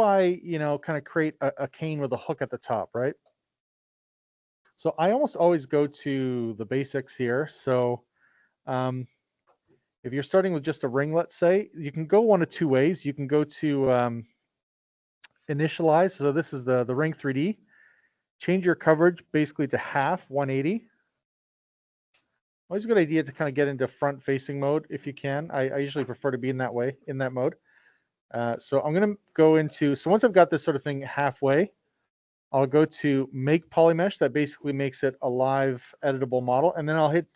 do I, kind of create a cane with a hook at the top, right? So I almost always go to the basics here. So if you're starting with just a ring, let's say, you can go one of two ways. You can go to initialize. So this is the ring 3D. Change your coverage basically to half, 180. Always a good idea to kind of get into front facing mode if you can. I usually prefer to be in that mode. So I'm going to go into, so once I've got this sort of thing halfway, I'll go to make polymesh. That basically makes it a live editable model. And then I'll hit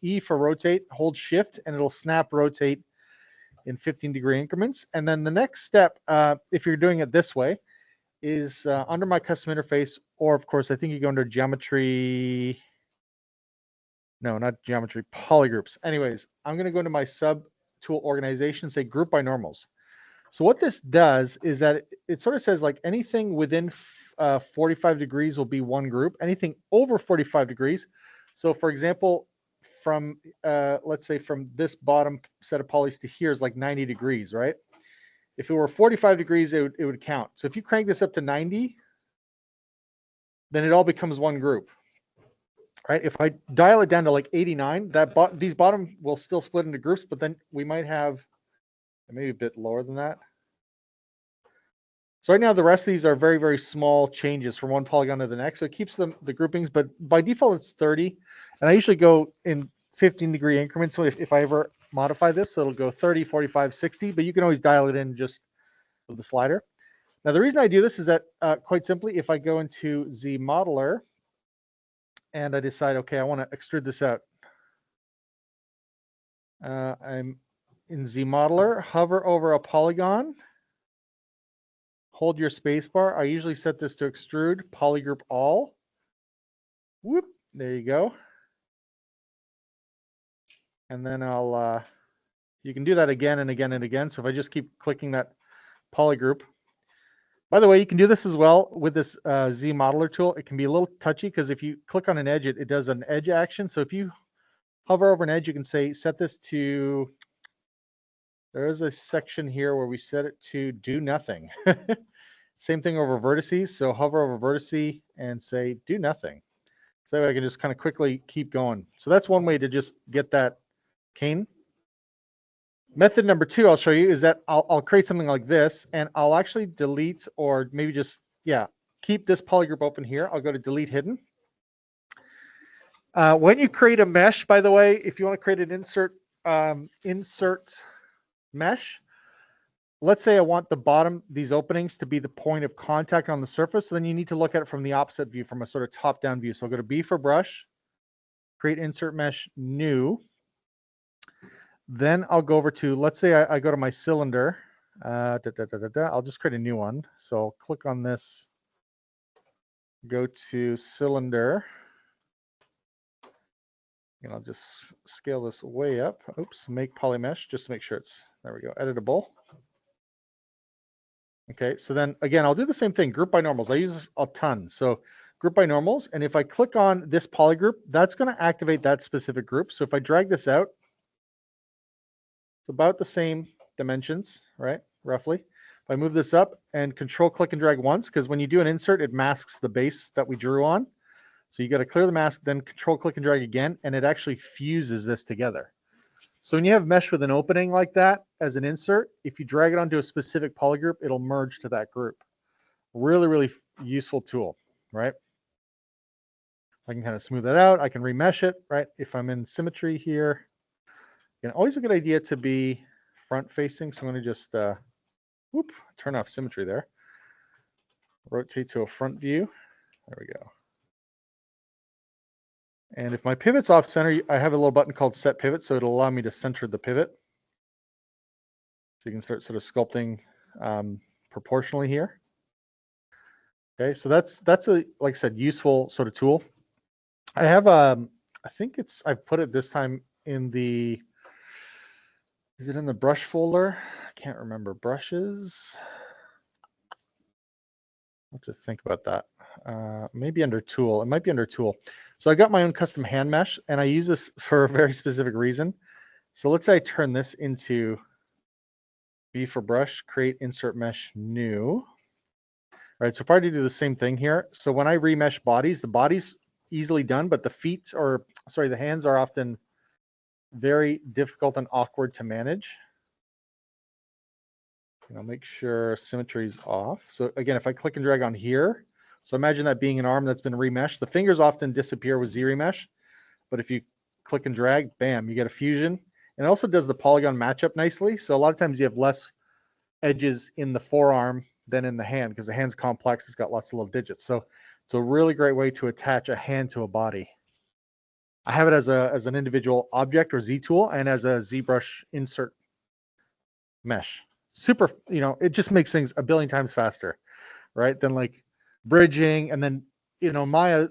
E for rotate, hold shift, and it'll snap rotate in 15-degree increments. And then the next step, if you're doing it this way, is under my custom interface, or of course, I think you go under geometry. No, not geometry, polygroups. Anyways, I'm going to go into my sub tool organization, say group by normals. So what this does is that it sort of says like anything within 45 degrees will be one group, anything over 45 degrees. So for example, from, let's say from this bottom set of polys to here is like 90 degrees, right? If it were 45 degrees, it would count. So if you crank this up to 90, then it all becomes one group. Right? If I dial it down to like 89, these bottom will still split into groups, but then we might have maybe a bit lower than that. So right now, the rest of these are very, very small changes from one polygon to the next. So it keeps the groupings, but by default, it's 30. And I usually go in 15-degree increments. So if I ever modify this, so it'll go 30, 45, 60, but you can always dial it in just with the slider. Now, the reason I do this is that quite simply, if I go into Zmodeller, and I decide, okay, I want to extrude this out. I'm in Zmodeller, hover over a polygon, hold your spacebar. I usually set this to extrude, polygroup all. Whoop, there you go. And then you can do that again and again and again. So if I just keep clicking that polygroup. By the way, you can do this as well with this Zmodeller tool. It can be a little touchy because if you click on an edge, it does an edge action. So if you hover over an edge, you can say, set this to, there is a section here where we set it to do nothing. Same thing over vertices. So hover over vertice and say, do nothing. So I can just kind of quickly keep going. So that's one way to just get that cane. Method number two I'll show you is that I'll create something like this, and I'll actually delete, or maybe just, keep this polygroup open here. I'll go to delete hidden. When you create a mesh, by the way, if you want to create an insert mesh, let's say I want the bottom, these openings to be the point of contact on the surface. So then you need to look at it from the opposite view, from a sort of top-down view. So I'll go to B for brush, create insert mesh new. Then I'll go over to, let's say I go to my cylinder. I'll just create a new one. So I'll click on this, go to cylinder, and I'll just scale this way up. Oops, make polymesh, just to make sure it's, there we go, editable. Okay, so then again, I'll do the same thing, group by normals. I use this a ton. So group by normals, and if I click on this polygroup, that's going to activate that specific group. So if I drag this out, it's about the same dimensions, right? Roughly. If I move this up and control click and drag once, because when you do an insert, it masks the base that we drew on. So you got to clear the mask, then control click and drag again, and it actually fuses this together. So when you have mesh with an opening like that as an insert, if you drag it onto a specific polygroup, it'll merge to that group. Really, really useful tool, right? I can kind of smooth that out. I can remesh it, right? If I'm in symmetry here. And always a good idea to be front facing. So I'm going to just turn off symmetry there. Rotate to a front view. There we go. And if my pivot's off center, I have a little button called set pivot. So it'll allow me to center the pivot. So you can start sort of sculpting proportionally here. Okay, so that's a, like I said, useful sort of tool. I have I think I've put it this time in the, is it in the brush folder? I can't remember. Brushes. I'll have to think about that. Maybe under tool. It might be under tool. So I got my own custom hand mesh, and I use this for a very specific reason. So let's say I turn this into B for brush, create insert mesh new. right? So probably do the same thing here. So when I remesh bodies, the body's easily done, but the feet, or sorry, the hands are often very difficult and awkward to manage. And I'll make sure symmetry is off. So again, if I click and drag on here, so imagine that being an arm that's been remeshed. The fingers often disappear with Z remesh, but if you click and drag, bam, you get a fusion. And it also does the polygon matchup nicely. So a lot of times you have less edges in the forearm than in the hand because the hand's complex. It's got lots of little digits. So it's a really great way to attach a hand to a body. I have it as an individual object or Z tool and as a ZBrush insert mesh. Super, it just makes things a billion times faster, right? Than like bridging. And then, Maya,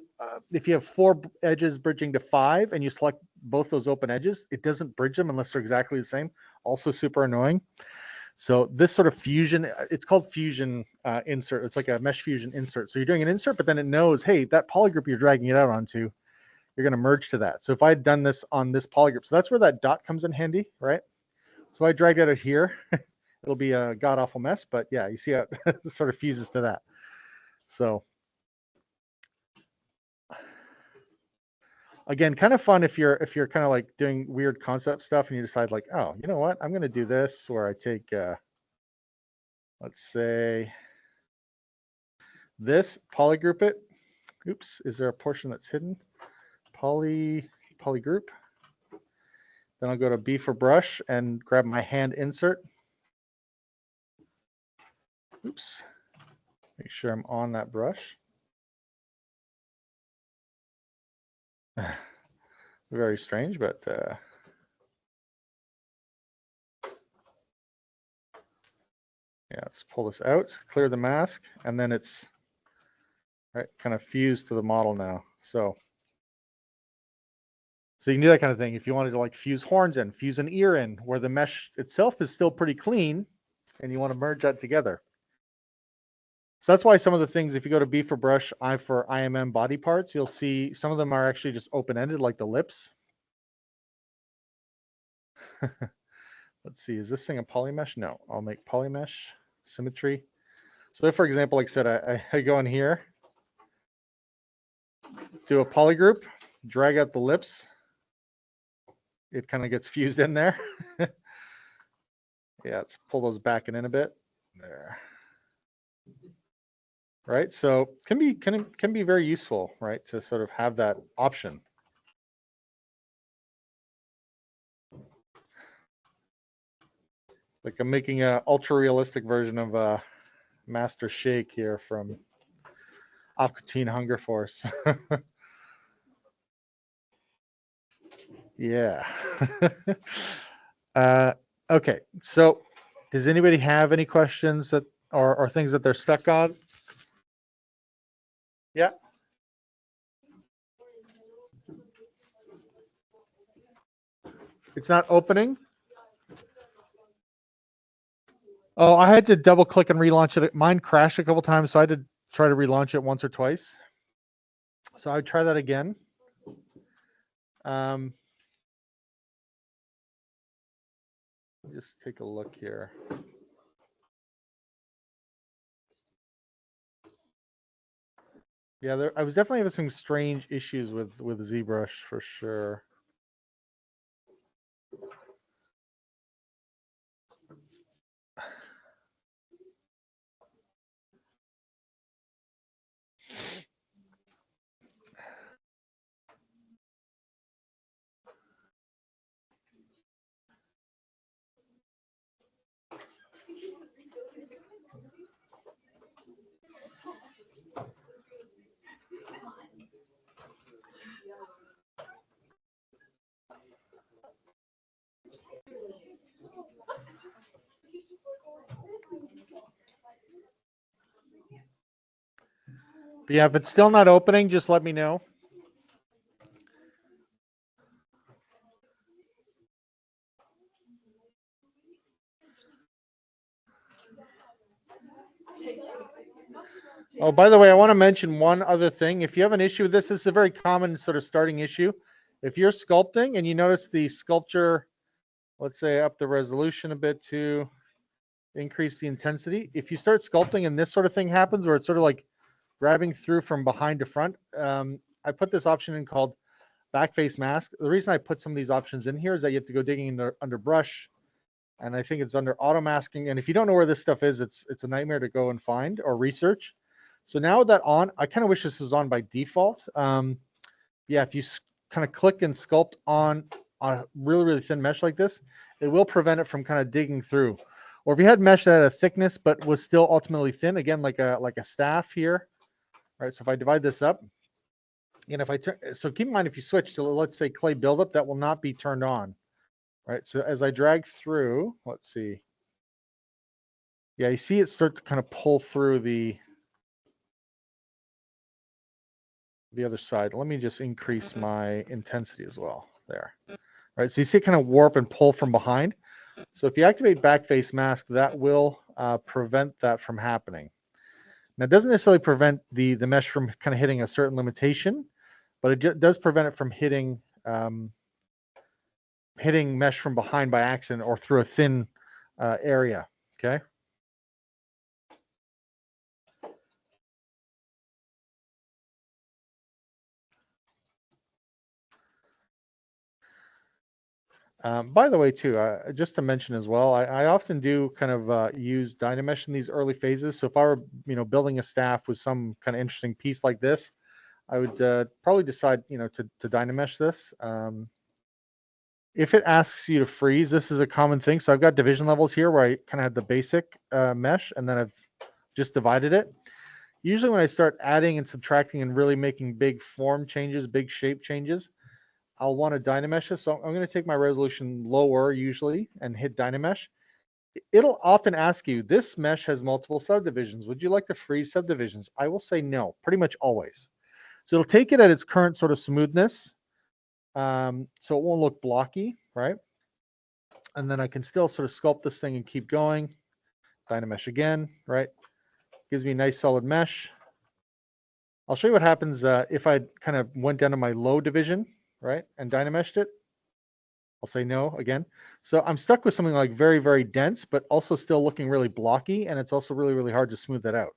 if you have 4 edges bridging to 5 and you select both those open edges, it doesn't bridge them unless they're exactly the same. Also super annoying. So this sort of fusion, it's called fusion insert. It's like a mesh fusion insert. So you're doing an insert, but then it knows, hey, that polygroup you're dragging it out onto, you're going to merge to that. So if I had done this on this polygroup, so that's where that dot comes in handy, right? So I dragged it out here. It'll be a god awful mess, but yeah, you see how it sort of fuses to that. So again, kind of fun if you're kind of like doing weird concept stuff and you decide like, oh, you know what, I'm going to do this where I take, let's say this, polygroup it. Oops, is there a portion that's hidden? Polygroup. Then I'll go to B for brush and grab my hand insert. Oops. Make sure I'm on that brush. Very strange, but yeah, let's pull this out, clear the mask, and then it's right kind of fused to the model now. So you can do that kind of thing if you wanted to like fuse horns in, fuse an ear in, where the mesh itself is still pretty clean, and you want to merge that together. So that's why some of the things, if you go to B for brush, I for IMM body parts, you'll see some of them are actually just open-ended, like the lips. Let's see, is this thing a polymesh? No, I'll make polymesh, symmetry. So if, for example, like I said, I go in here, do a polygroup, drag out the lips. It kind of gets fused in there. Yeah, let's pull those back and in a bit. There. Right, so can be very useful, right, to sort of have that option. Like I'm making an ultra realistic version of Master Shake here from Aqua Teen Hunger Force. Yeah. Okay, so does anybody have any questions that or things that they're stuck on? Yeah. It's not opening. Oh, I had to double click and relaunch it. Mine crashed a couple times, so I had to try to relaunch it once or twice. So I would try that again. Just take a look here. Yeah, I was definitely having some strange issues with ZBrush for sure. But yeah, if it's still not opening, just let me know. Oh, by the way, I want to mention one other thing. If you have an issue with this is a very common sort of starting issue. If you're sculpting and you notice the sculpture, let's say up the resolution a bit too, increase the intensity. If you start sculpting and this sort of thing happens, where it's sort of like grabbing through from behind to front, I put this option in called backface mask. The reason I put some of these options in here is that you have to go digging under brush, and I think it's under auto masking. And if you don't know where this stuff is, it's a nightmare to go and find or research. So now with that on, I kind of wish this was on by default. Yeah, if you kind of click and sculpt on a really, really thin mesh like this, it will prevent it from kind of digging through. Or if you had mesh that had a thickness but was still ultimately thin, again, like a staff here. All right, so if I divide this up, and if I turn, so keep in mind, if you switch to, let's say, clay buildup, that will not be turned on. All right, so as I drag through, let's see. Yeah, you see it start to kind of pull through the other side. Let me just increase my intensity as well there. All right, so you see it kind of warp and pull from behind. So if you activate backface mask, that will prevent that from happening. Now, it doesn't necessarily prevent the mesh from kind of hitting a certain limitation, but it does prevent it from hitting hitting mesh from behind by accident or through a thin area. Okay. By the way, too, just to mention as well, I often do kind of use Dynamesh in these early phases. So if I were, building a staff with some kind of interesting piece like this, I would probably decide, to Dynamesh this. If it asks you to freeze, this is a common thing. So I've got division levels here where I kind of have the basic mesh, and then I've just divided it. Usually when I start adding and subtracting and really making big form changes, big shape changes, I'll want to Dynamesh this. So I'm going to take my resolution lower usually and hit Dynamesh. It'll often ask you, this mesh has multiple subdivisions. Would you like to freeze subdivisions? I will say no, pretty much always. So it'll take it at its current sort of smoothness. So it won't look blocky, right? And then I can still sort of sculpt this thing and keep going. Dynamesh again, right? Gives me a nice solid mesh. I'll show you what happens if I kind of went down to my low division, right, and Dynameshed it. I'll say no again. So I'm stuck with something like very, very dense, but also still looking really blocky, and it's also really, really hard to smooth that out.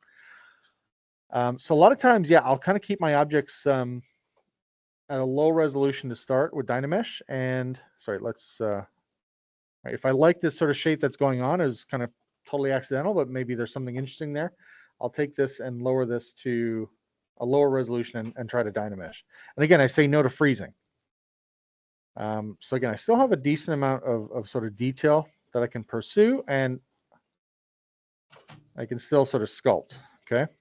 So a lot of times, yeah, I'll kind of keep my objects at a low resolution to start with Dynamesh. And sorry, let's, if I like this sort of shape that's going on, is kind of totally accidental, but maybe there's something interesting there, I'll take this and lower this to a lower resolution and try to Dynamesh. And again, I say no to freezing. So again, I still have a decent amount of sort of detail that I can pursue, and I can still sort of sculpt, okay?